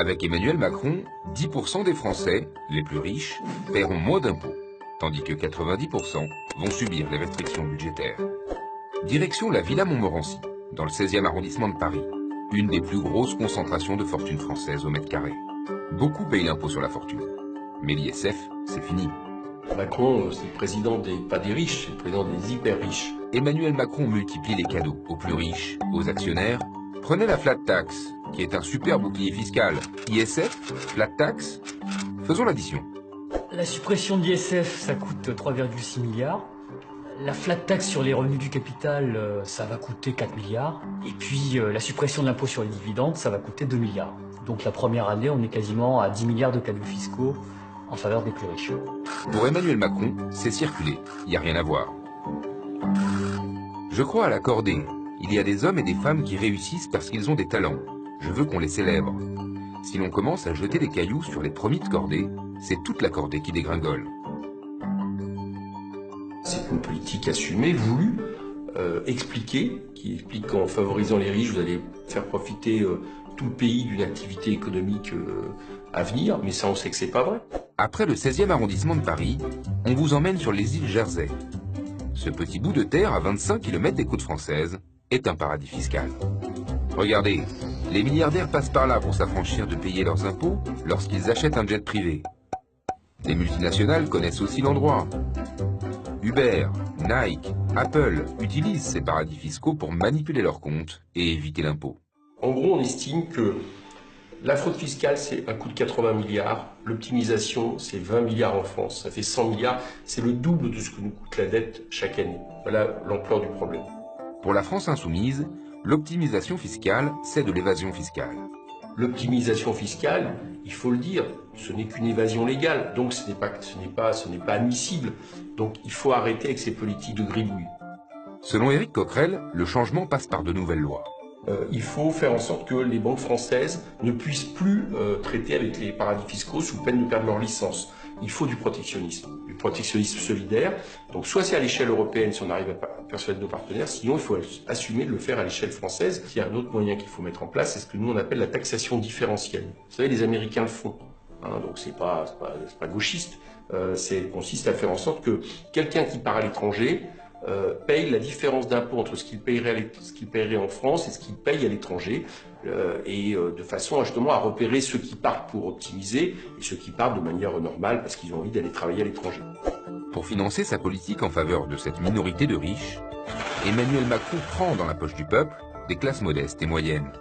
Avec Emmanuel Macron, 10% des Français, les plus riches, paieront moins d'impôts, tandis que 90% vont subir les restrictions budgétaires. Direction la Villa Montmorency, dans le 16e arrondissement de Paris, une des plus grosses concentrations de fortune française au mètre carré. Beaucoup payent l'impôt sur la fortune, mais l'ISF, c'est fini. Macron, c'est le président pas des riches, c'est le président des hyper riches. Emmanuel Macron multiplie les cadeaux aux plus riches, aux actionnaires. Prenez la flat tax, qui est un super bouclier fiscal. ISF, flat tax, faisons l'addition. La suppression de l'ISF, ça coûte 3,6 milliards. La flat tax sur les revenus du capital, ça va coûter 4 milliards. Et puis la suppression de l'impôt sur les dividendes, ça va coûter 2 milliards. Donc la première année, on est quasiment à 10 milliards de cadeaux fiscaux en faveur des plus riches. Pour Emmanuel Macron, c'est circulé, il n'y a rien à voir. Je crois à la cordée. Il y a des hommes et des femmes qui réussissent parce qu'ils ont des talents. Je veux qu'on les célèbre. Si l'on commence à jeter des cailloux sur les promis de cordée, c'est toute la cordée qui dégringole. C'est une politique assumée, voulue, expliquée, qui explique qu'en favorisant les riches, vous allez faire profiter tout le pays d'une activité économique à venir, mais ça on sait que c'est pas vrai. Après le 16e arrondissement de Paris, on vous emmène sur les îles Jersey. Ce petit bout de terre à 25 km des côtes françaises est un paradis fiscal. Regardez, les milliardaires passent par là pour s'affranchir de payer leurs impôts lorsqu'ils achètent un jet privé. Les multinationales connaissent aussi l'endroit. Uber, Nike, Apple utilisent ces paradis fiscaux pour manipuler leurs comptes et éviter l'impôt. En gros, on estime que la fraude fiscale, c'est un coût de 80 milliards. L'optimisation, c'est 20 milliards en France. Ça fait 100 milliards. C'est le double de ce que nous coûte la dette chaque année. Voilà l'ampleur du problème. Pour la France insoumise, l'optimisation fiscale, c'est de l'évasion fiscale. L'optimisation fiscale, il faut le dire, ce n'est qu'une évasion légale. Donc ce n'est pas admissible. Donc il faut arrêter avec ces politiques de gribouille. Selon Éric Coquerel, le changement passe par de nouvelles lois. Il faut faire en sorte que les banques françaises ne puissent plus traiter avec les paradis fiscaux sous peine de perdre leur licence. Il faut du protectionnisme solidaire. Donc soit c'est à l'échelle européenne si on arrive à persuader nos partenaires, sinon il faut assumer de le faire à l'échelle française. Il y a un autre moyen qu'il faut mettre en place, c'est ce que nous on appelle la taxation différentielle. Vous savez, les Américains le font, hein, donc c'est pas gauchiste. Consiste à faire en sorte que quelqu'un qui part à l'étranger paye la différence d'impôt entre ce qu'il paierait en France et ce qu'il paye à l'étranger, de façon justement à repérer ceux qui partent pour optimiser et ceux qui partent de manière normale parce qu'ils ont envie d'aller travailler à l'étranger. Pour financer sa politique en faveur de cette minorité de riches, Emmanuel Macron prend dans la poche du peuple des classes modestes et moyennes.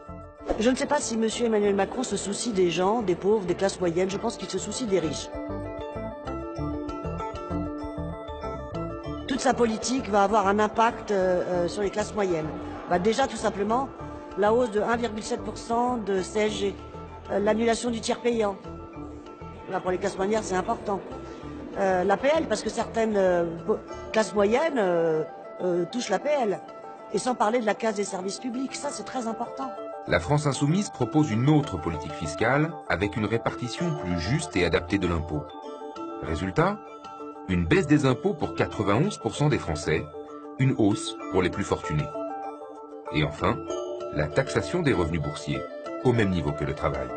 Je ne sais pas si M. Emmanuel Macron se soucie des gens, des pauvres, des classes moyennes. Je pense qu'il se soucie des riches. Toute sa politique va avoir un impact sur les classes moyennes. Déjà, tout simplement, la hausse de 1,7% de CSG, l'annulation du tiers payant. Là, pour les classes moyennes, c'est important. L'APL, parce que certaines classes moyennes touchent l'APL. Et sans parler de la casse des services publics, ça c'est très important. La France insoumise propose une autre politique fiscale avec une répartition plus juste et adaptée de l'impôt. Résultat ? Une baisse des impôts pour 91% des Français, une hausse pour les plus fortunés. Et enfin, la taxation des revenus boursiers, au même niveau que le travail.